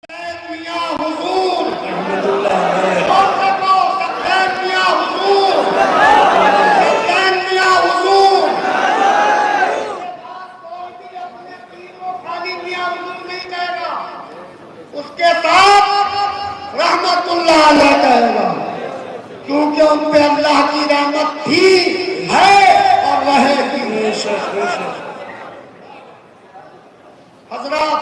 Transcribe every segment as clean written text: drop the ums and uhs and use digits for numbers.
میاں حضور سکین میاں حضور سکین میاں حضور اپنے پیر کو خالی میاں حضور نہیں کہے گا، اس کے ساتھ رحمت اللہ علیہ کہے گا، کیونکہ ان پہ اللہ کی رحمت تھی، ہے اور رہے گی۔ حضرات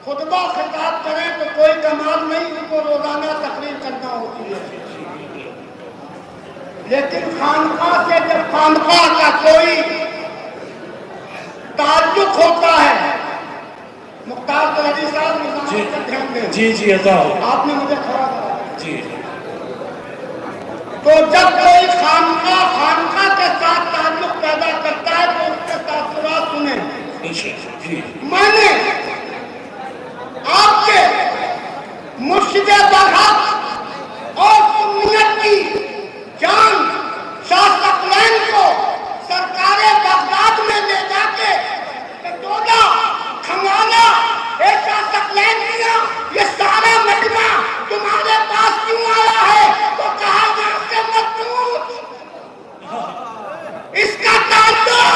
خطبہ خطاب کریں تو کوئی کمال نہیں، ان کو روزانہ تقریر کرنا ہوتی ہے، لیکن خانقاہ سے جب خانقاہ کا کوئی تعلق ہوتا ہے، مختار قادری صاحب نظام کا دھیان دیں، جی عطا آپ نے مجھے کھڑا کرایا، جی تو جب کوئی خانقاہ کے ساتھ تعلق پیدا کرتا ہے تو اس کے تاثرات سنیں۔ میں نے آپ کے مرشد برحق اور سنت کی جان شاہ ثقلین کو سرکار بغداد میں لے جا کے ٹولا کھنگالا، اے شاہ ثقلین میاں یہ سارا مجمع تمہارے پاس کیوں آیا ہے؟ تو کہا یہاں سے مت پوچھ، اس کا تعلق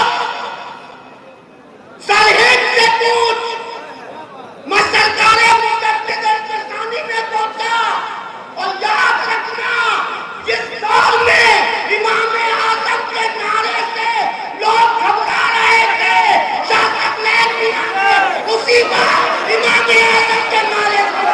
سرحد سے پوچھ۔ میں سرکار مجدد الفسانی میں پہنچا، اور یاد رکھنا جس دور میں امام اعظم کے نعرے سے لوگ گھبرا رہے تھے، شاہ ثقلین میاں نے اسی بار امام اعظم کے نعرے سے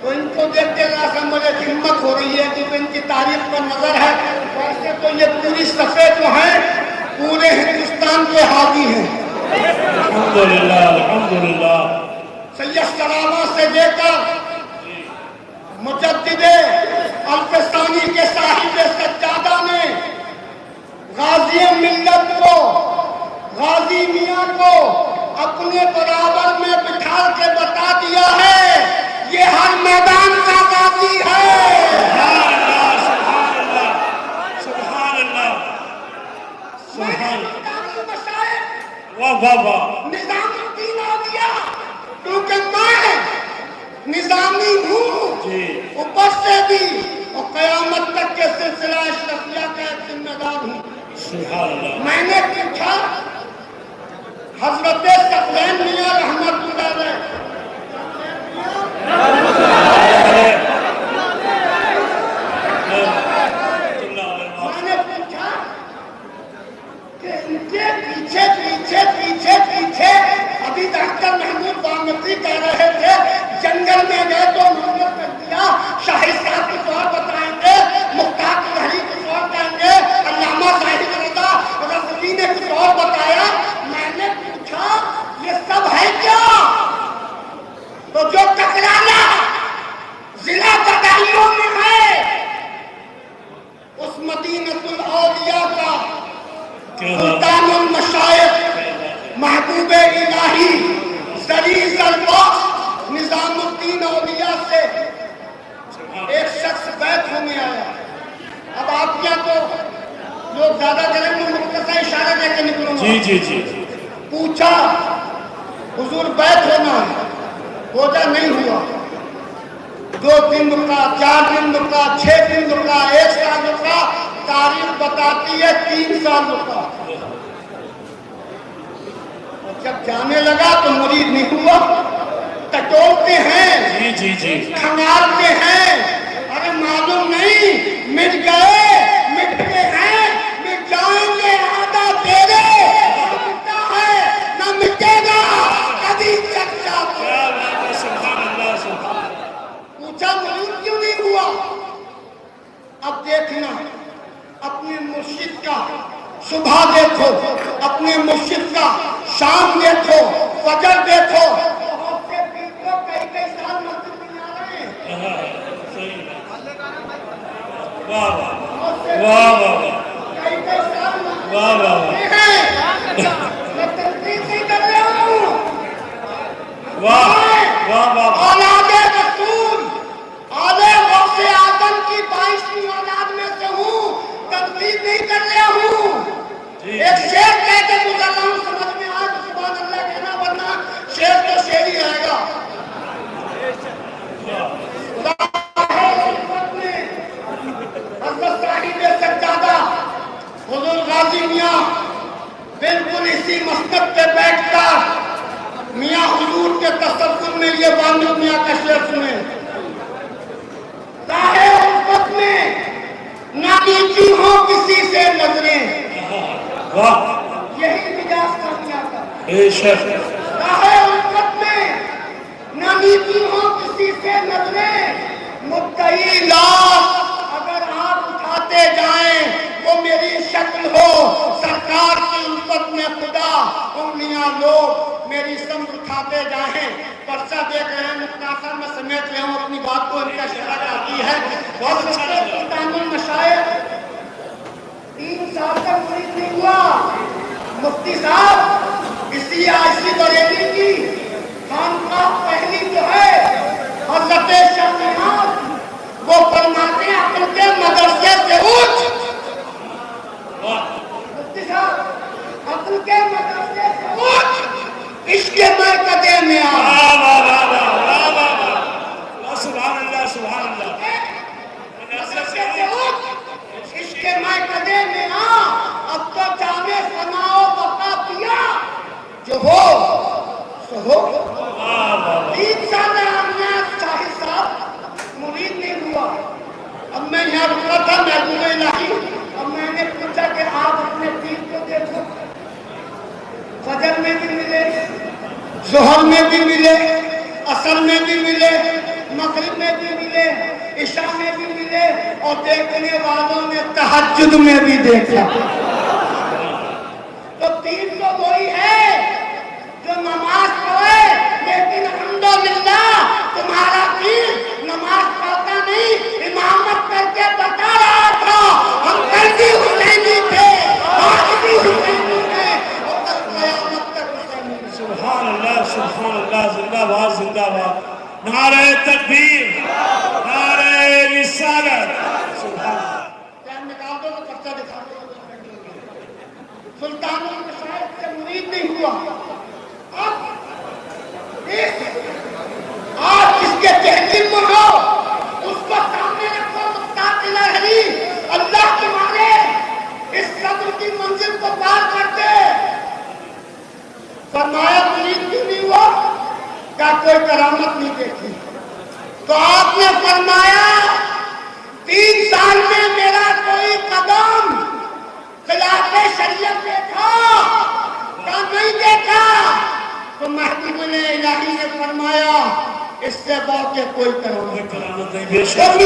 تو ان کو دیکھ کے مجھے ہمت ہو رہی ہے، کیونکہ ان کی تاریخ پر نظر ہے، ویسے تو یہ پوری صفحے جو ہیں پورے ہندوستان کے حاوی ہیں، الحمدللہ الحمدللہ، سید سلامہ سے لے کر مجدد الفسانی کے صاحب سجادہ نے غازی ملت کو، غازی میاں کو اپنے برابر میں بٹھا کے بتا دیا ہے یہ ہر میدان کا غازی ہے۔ سبحان اللہ سبحان اللہ سبحان اللہ سبحان واہ واہ واہ، نظام الدین اولیاء، کیونکہ میں نظامی ہوں اوپر سے بھی، اور قیامت تک کے سلسلہ اشرفیہ کا ایک ذمہ دار ہوں۔ سبحان اللہ، میں نے پوچھا حضرت ثقلین میاں رحمت اللہ علیہ، میں نے پوچھا کہ ان کے پیچھے پیچھے پیچھے پیچھے ابھی ڈاکٹر محمود بامتی کہہ رہے تھے جنگل میں گئے تو محمد کر دیا، شاہد صاحب کچھ اور بتائیں گے، مختار قادری کچھ اور کہیں گے، علامہ زاہد رضا رضوی نے کچھ اور بتایا۔ میں نے پوچھا یہ سب ہے کیا؟ تو جو ٹکرانا ضلع بدایوں میں ہے اس مدینۃ الاولیاء کا سلطان المشائخ محبوب الہی ذلیذ البخش نظام الدین اولیاء سے ایک شخص بیعت ہونے آیا۔ اب آپ کیا تو لوگ زیادہ کریں میں مختصر اشارہ دے کے نکلوں گا۔ جی پوچھا حضور بیعت ہونا ہے، ہوتا نہیں ہوا، 2 دن رکا، 4 دن رکا، 6 دن رکا، 1 سال رکا، تاریخ بتاتی ہے 3 سال رکا۔ جب جانے لگا تو مرید نہیں ہوا، جی جی کھنگالتے ہیں، ارے معلوم نہیں مٹ گئے مٹتے ہیں مٹ جائیں گے آدھا تیرے، مٹتا ہے نہ مٹے گا کبھی چرچا تو۔ کیا بات ہے، سبحان اللہ سبحان اللہ۔ پوچھا مرید کیوں نہیں ہوا؟ اب دیکھنا اپنے مرشد کا صبح دیکھو، اپنے مرشد کا شام دیکھو، فجر دیکھو، بہت سے پیر کو کئی سال مسجد میں آ رہے ہیں، صحیح واہ واہ واہ واہ کئی سال مسجد واہ واہ میں ہیں، میں تنقید نہیں کر رہا ہوں، واہ واہ واہ۔ اولاد رسول آل غوث اعظم کی 22ویں اولاد میں سے ہوں، تنقید نہیں کر رہا ہوں، ایک شعر کہہ کے گزر رہا ہوں، سمجھ میں آئے تو سبحان اللہ کہنا، ورنہ شعر تو شعر ہی آئے گا۔ حضرت صاحب سجادہ حضور غازی میاں بالکل اسی مسجد پہ بیٹھ کر میاں حضور کے تصور میں یہ بانو میاں کا شعر سنیں، راہ الفت میں نہ نیچی ہو کسی سے نظریں، یہی مجاز تھا میاں کا، بے شک راہ الفت میں نہ نیچی ہو کسی سے نظریں، مدعی لاش اگر آپ اٹھاتے جائیں وہ میری شکل ہو، سرکار کی الفت میں خدا انگلیاں لوگ میری سمجھ اٹھاتے جائیں۔ پرچہ دیکھ رہے ہیں مختصر میں سمیٹ رہے ہوں اپنی بات کو، ان کا شرح آتی ہے بہت اچھا سلطان المشائخ 3 سال تک مرید نہیں ہوا، مفتی صاحب اسی بریلی کی خانقاہ پہلی جو ہے حضرت شاہ نواز، وہ فرماتے ہیں عقل کے مدرسے سے اٹھ، مفتی صاحب عقل کے مدرسے سے اٹھ، عشق مرکزے میں آ، واہ واہ واہ واہ واہ واہ، سبحان اللہ سبحان اللہ۔ مدرسے سے اٹھ، عشق مرکزے میں آ، اب تو جامع فنا و بقا پیا، جو ہو سو ہو۔ 3 سال آمیات شاہد صاحب مرید نہیں ہوا، اب میں یہاں رکا تھا محبوب الہی، اب میں نے پوچھا کہ آپ اپنے پیر کو دیکھو، فجر میں بھی ملے، ظہر میں بھی ملے، عصر میں بھی ملے، مغرب میں بھی ملے، عشاء میں بھی ملے، اور دیکھنے والوں نے تہجد میں بھی دیکھا۔ تو پیر تو وہی ہے جو نماز پڑھے، لیکن الحمدللہ تمہارا پیر نماز پڑھتا نہیں، امامت کر کے بتا رہا تھا ہم کلبی حسینی تھے، آج بھی حسینی ہیں، اور تک قیامت تک حسینی ہیں۔ سبحان اللہ سبحان اللہ، زندہ باد زندہ باد، نعرہ تکبیر، نعرہ رسالت، سبحان اللہ۔ ٹائم نکال دو تو پرچہ دکھا دو، سلطان المشائخ سے مرید نہیں ہوا، اب آج جس کے تحقیق میں ہو اس کو سامنے رکھو، مستقل علی اللہ کے مارے اس صبر کی منزل کو پار کرتے، فرمایا مرید کیوں نہیں ہوا؟ کیا کوئی کرامت نہیں دیکھی؟ تو آپ نے فرمایا 3 سال میں میرا کوئی قدم خلاف شریعت دیکھا کیا نہیں دیکھا؟ تو محبوب الہی نے فرمایا اس سے بڑھ کے کوئی کرامت کرامت نہیں، بے شک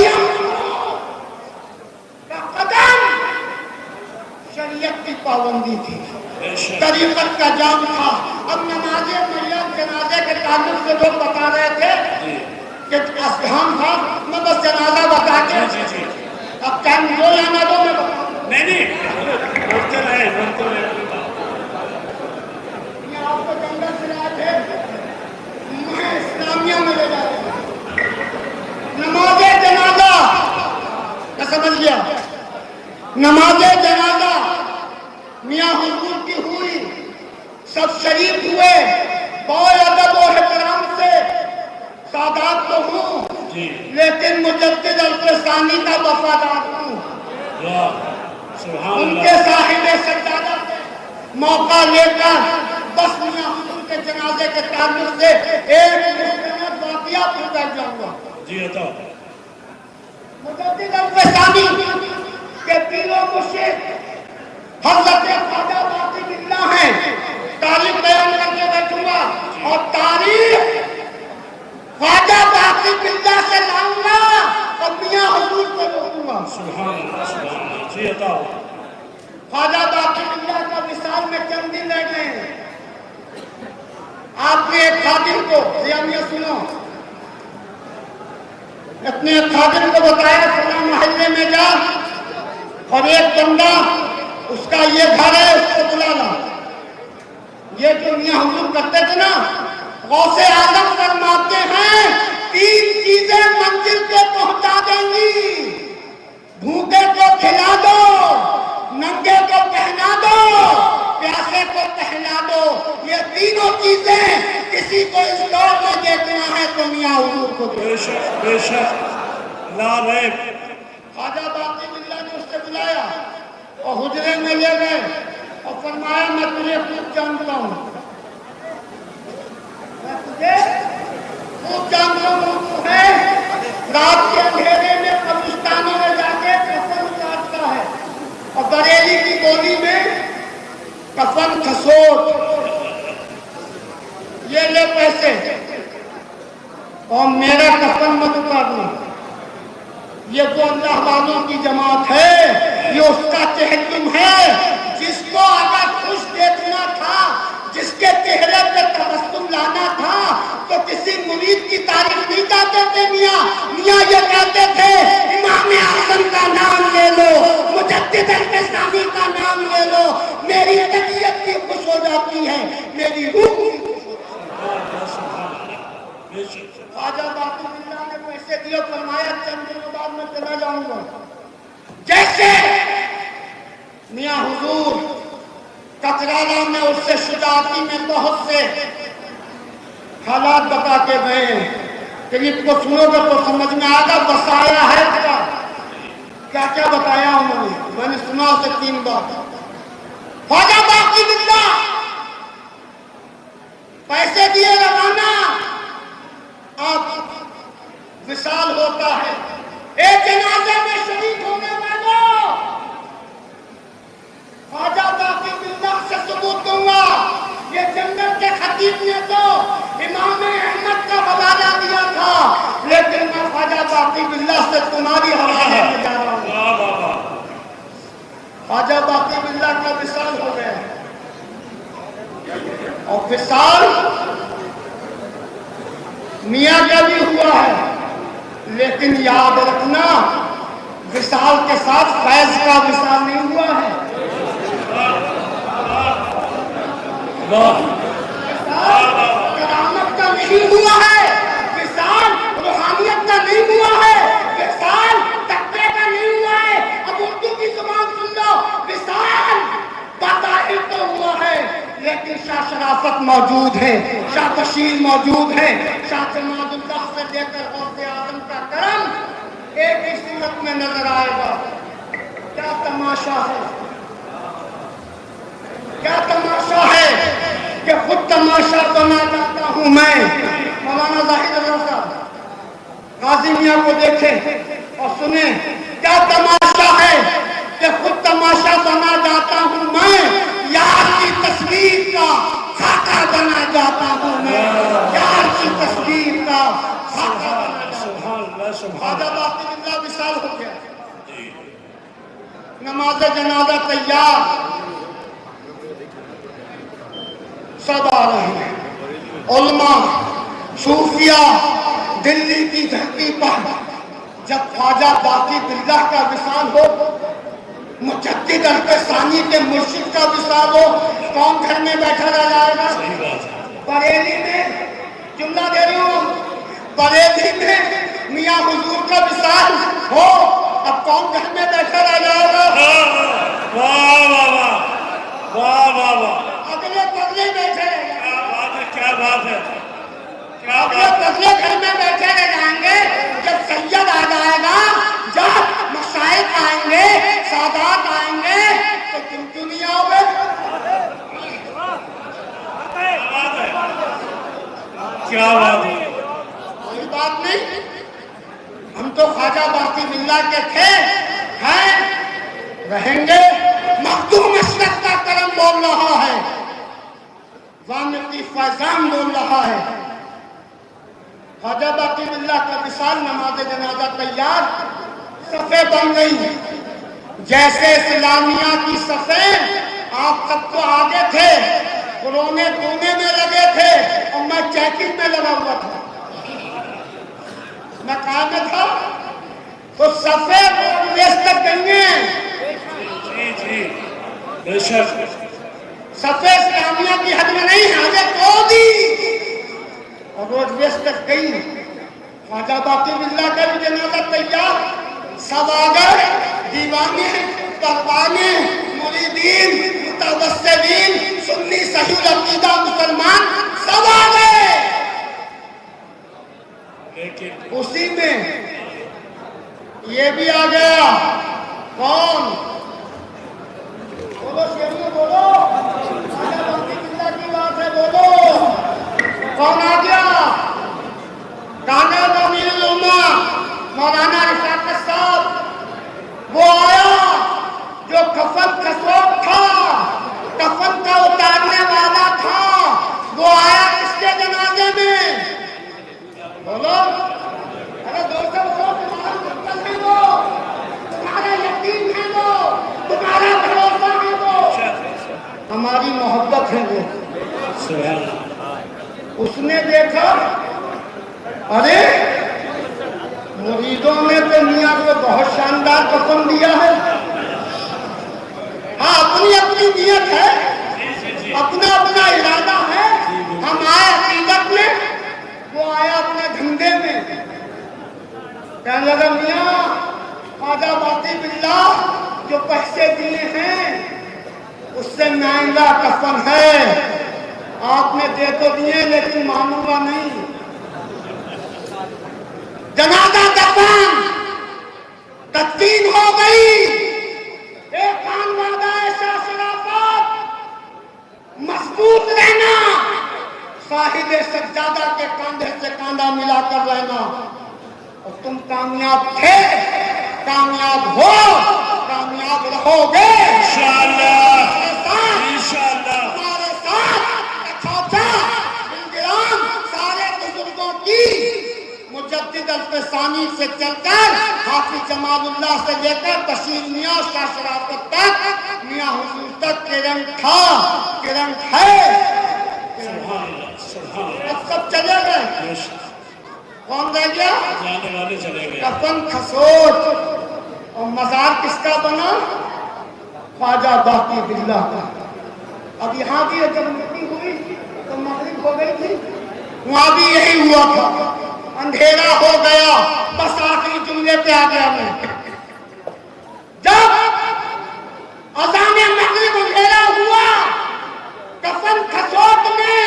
کا قدم شریعت کی پابندی تھی، بے شک۔ طریقت کا جام تھا۔ اب نماز مریم جنازے کے تعلق سے لوگ بتا رہے تھے کہ اذہان تھا، میں بس جنازہ بتا کے اب ٹائم دو یا نہ دو میں بتا دوں۔ نہیں بولتے رہے بولتے رہے۔ یہ آپ کو جنگل سے لائے تھے، میں اسلامیہ میں لے جا رہا ہوں، نماز جنازہ میں سمجھ گیا، نماز جنازہ میاں حضور کی ہوئی، سب شریف ہوئے، بہت ادب و احترام سے، سادات تو ہوں لیکن مجدد الفسانی کا وفادار ہوں، ان کے صاحب سجادہ سے موقع لے کر بس میاں حضور کے جنازے کے تعلق سے ایک مستند واقعہ کیا پھر بیٹھ جاؤں گا. جی عطا. مجدد الفسانی کے تینوں مرشد حضرت خواجہ باقی باللہ ہیں. تاریخ بیان کر کے بیٹھوں گا اور تاریخ خواجہ باقی باللہ سے لاؤں گا اور میاں حضور کو روکوں گا. سبحان اللہ سبحان اللہ. جی عطا. خواجہ باقی باللہ کا وصال میں چند دن رہ گئے ہیں. آپ نے ایک خادم کو ضیاء سنو اپنے خادم کو بتایا فلاں محلے میں جا اور ایک بندہ اس کا یہ گھر ہے اس کو بلا لا. یہ جو میاں حضور کرتے تھے نا غوث اعظم فرماتے ہیں 3 چیزیں منزل پہ پہنچا دیں گی. بھوکے کو کھلا دو, ننگے کو پہنا دو, پیاسے کو پہلا دو. یہ تینوں چیزیں کسی کو اس دور میں دیکھنا ہے تو میاں حضور کو دو. بے شک بے شک لا ریب. خواجہ باقی باللہ نے اس سے بلایا اور حجرے میں لے گئے اور فرمایا میں تجھے خوب جانتا ہوں, میں تجھے خوب جانتا ہوں. تو ہے رات کے اندھیرے میں قبرستانوں میں جا کے کفن کاٹتا ہے اور بریلی کی گولی میں کفن کھسوٹ. یہ لے پیسے اور میرا کفن مت اتارنا. یہ وہ اللہ والوں کی جماعت ہے, یہ اس کا چہلم ہے جس کو اگر خوش دیکھنا تھا, جس کے چہرے پہ تبسم لانا تھا تو کسی مرید کی تعریف نہیں چاہتے تھے. میاں یہ کہتے تھے امام اعظم کا نام لے لو, مجدد الفسانی کا نام لے لو, میری طبیعت بھی خوش ہو جاتی ہے, میری روح بھی خوش ہو جاتی ہے. خواجہ باقی باللہ نے پیسے دیے, فرمایا چند دنوں بعد میں چلا جاؤں گا. جیسے میاں حضور کچرالا میں اس سے شجاعتی میں بہت سے حالات بتا کے گئے, قریب کو سنو گے تو سمجھ میں آگا. بسایا ہے کیا کیا بتایا انہوں نے, میں نے سنا اسے 3 بار. خواجہ باقی باللہ پیسے دیے روانہ. اب وصال ہوتا ہے. ایک جنازے میں شریک ہونے والوں خواجہ باقی باللہ سے ثبوت دوں گا, یہ جنگل کے خطیب نے تو امام احمد کا حوالہ دیا تھا, لیکن میں خواجہ باقی باللہ سے تمہاری حوالے میں جا رہا ہوں. خواجہ باقی باللہ کا وصال ہو گیا اور وصال میاں کا بھی ہوا ہے, لیکن یاد رکھنا وصال کے ساتھ فیض کا وصال نہیں ہوا ہے. کرامت کا نہیں ہوا ہے, وصال روحانیت کا نہیں ہوا ہے, وصال تقوی کا نہیں ہوا ہے. اب اردو کی زبان سن لو, وصال بظاہر تو ہوا ہے لیکن شاہ شرافت موجود ہے, شاہ بشیر موجود ہے, شاہ جماعت اللہ سے لے کر غوث اعظم کا کرم ایک ہی صورت میں نظر آئے گا. کیا تماشا ہے, کیا تماشا ہے کہ خود تماشا بنا جاتا ہوں میں. مولانا زاہد اللہ صاحب غازی میاں کو دیکھیں اور سنیں, کیا تماشا ہے کہ خود تماشا بنا جاتا ہوں میں, یار کی تصویر کا خاکہ بنا جاتا ہوں میں, یار کی تصویر کا خاکہ بنا جاتا ہوں. خواجہ باقی باللہ وصال ہو گیا. نماز جنازہ تیار, سب آ رہے ہیں. علماء صوفیاء دلی کی دھرتی پر جب خواجہ باقی باللہ کا وصال ہو, مجدد الفسانی کے مرشد کا وصال ہو, کون گھر میں بیٹھا رہ جائے گا؟ بریلی میں جملہ دے رہی ہوں, بریلی میں میاں حضور کا وصال ہو, اب کون گھر میں بیٹھا رہ جائے گا؟ واہ واہ واہ واہ واہ, اگلے پگلے بیٹھے رہ جائیں گے. کیا بات ہے, کیا اگلے بات ہے. پگلے گھر میں بیٹھے رہ جائیں گے. جب سید آ جائے گا, جب مشائخ آئیں گے, سادات آئیں گے, تو تم کیوں نہیں آؤ گے؟ کیا بات ہے. نہیں؟ ہم تو خواجہ باقی باللہ کے تھے، ہیں، رہیں گے۔ مخدوم اشرف کا کرم بول رہا ہے، وامقی فیضان بول رہا ہے۔ خواجہ باقی باللہ کا مثال نماز جنازہ تیار، صفیں بن گئی جیسے اسلامیہ کی صفیں۔ آپ سب تو آگے تھے، کونے کونے میں لگے تھے اور میں چیکنگ میں لگا ہوا تھا، میں کہاں میں تھا؟ تو صفیں روڈ ویز تک گئی ہیں، جی بے شک صفیں اسلامیہ کی حد میں نہیں، آگے تو دی اور روڈ ویز تک گئی۔ خواجہ باقی باللہ کا بھی جنازہ تیار، سب آگئے، دیوانے، پروانے، مریدین، متوسلین، سنی صحیح العقیدہ مسلمان سب آگئے۔ لیکن اسی میں یہ بھی آ گیا، کون؟ بولو شیریو بولو، خواجہ باقی باللہ کی بات ہے، بولو کون آ گیا؟ کامیاب امیر الامہ مولانا رفاقت صاحب، وہ آیا جو کفن کسوٹ تھا، کفن کا اتارنے والا تھا، وہ آیا کس کے جنازے میں؟ بولو، ارے دوستو بولو، تمہارا مقتل ہے وہ، تمہارا یقین ہے وہ، تمہارا بھروسہ ہے وہ، ہماری محبت ہے وہ۔ سبحان اس نے دیکھا، ارے مریدوں نے تو میاں کو بہت شاندار کفن دیا ہے، ہاں اپنی اپنی نیت ہے، اپنا اپنا ارادہ ہے، ہم آئے عقیدت میں، وہ آیا اپنے دھندے میں، کہنے لگا میاں خواجہ باقی باللہ جو پیسے دیے ہیں اس سے مہنگا کفن ہے، آپ نے دے تو دیے لیکن مانوں گا نہیں۔ جنازہ دفن تدفین ہو گئی، ایک خان وعدہ ایسا شرافت، مضبوط رہنا، صاحب سجادہ کے کاندھے سے کاندھا ملا کر رہنا، اور تم کامیاب تھے، کامیاب ہو، کامیاب رہو گے انشاءاللہ، انشاءاللہ، ہمارے ساتھ اچھا بلگرام سارے بزرگوں کی مجدد الفسانی سے چل کر حافظ جمال اللہ سے لے کر بشیر میاں شاہ شرافت تک، میاں حضور تک کرنٹ تھا، کرنٹ ہے۔ اب سب چلے گئے، کون رہ گیا؟ جانے والے چلے گئے۔ کفن کھسوٹ، اور مزار کس کا بنا؟ خواجہ باقی باللہ کا۔ اب یہاں بھی جب میٹنگ ہوئی تو مغرب ہو گئی تھی، وہاں بھی یہی ہوا تھا، اندھیرا ہو گیا، بس آخری جملے پہ آ گیا میں، جب اذان مغرب اندھیرا ہوا، کفن کھسوٹ میں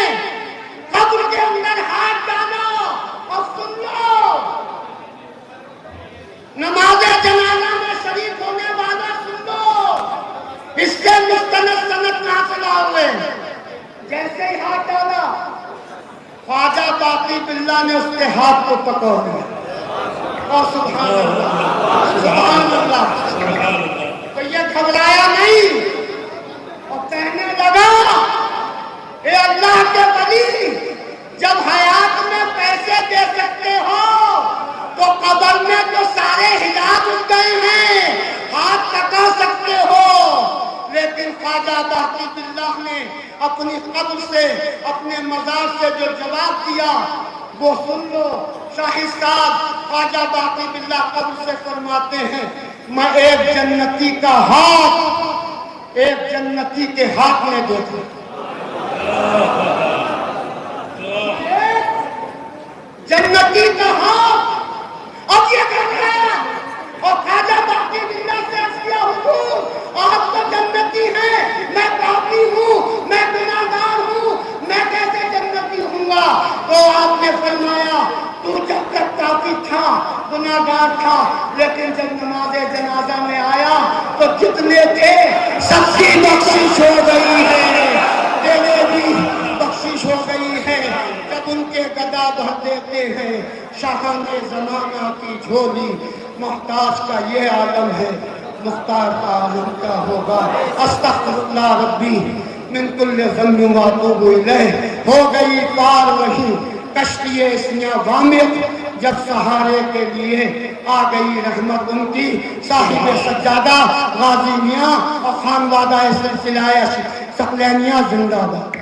قبر کے اندر ہاتھ ڈالا اور سن لو، نماز جنازہ میں شریک ہونے والا سن لو، اس کے مستند سند نازل ہوئے، جیسے ہی ہاتھ ڈالا خواجہ باقی باللہ نے اس کے ہاتھ کو پکڑ لیا، اور سبحان اللہ، سبحان اللہ، تو یہ گھبرایا نہیں اور کہنے لگا، اے اللہ کے ولی، جب حیات میں پیسے دے سکتے ہو تو قبر میں تو سارے حجاب اٹھ گئے ہیں، ہاتھ تکا سکتے ہو، لیکن خواجہ باقی باللہ نے اپنی قبر سے، اپنے مزار سے جو جواب دیا وہ سن لو۔ شاہی صاحب خواجہ باقی باللہ قبر سے فرماتے ہیں، میں ایک جنتی کا ہاتھ ایک جنتی کے ہاتھ میں دیکھا، جنتی کا ہاتھ، اب یہ کہنا ہے، اور خواجہ باقی باللہ سے عرض کیا، حضور آپ تو جنتی ہیں، میں پاپی ہوں، میں گناہگار ہوں، میں کیسے جنتی ہوں گا؟ تو آپ نے فرمایا، تو جب تک پاپی تھا، گناہگار تھا، لیکن جب نماز جنازہ میں آیا تو جتنے تھے سب کی بخشش ہو گئی ہے، تیرے بھی بخشش ہو گئی ہے۔ جب ان کے گدا بھر دیتے ہیں شاہان زمانہ کی جھولی. محتاج کا یہ عالم ہے، مختار کا عالم کیا ہوگا. استغفر اللہ ربی من کل ذنب واتوب الیہ. ہو گئی پار وہی کشتی اسیاں غامض، جب سہارے کے لیے آ گئی رحمت ان کی. صاحب سجادہ غازی میاں اور خانوادہ سلسلہ ثقلینیہ زندہ باد.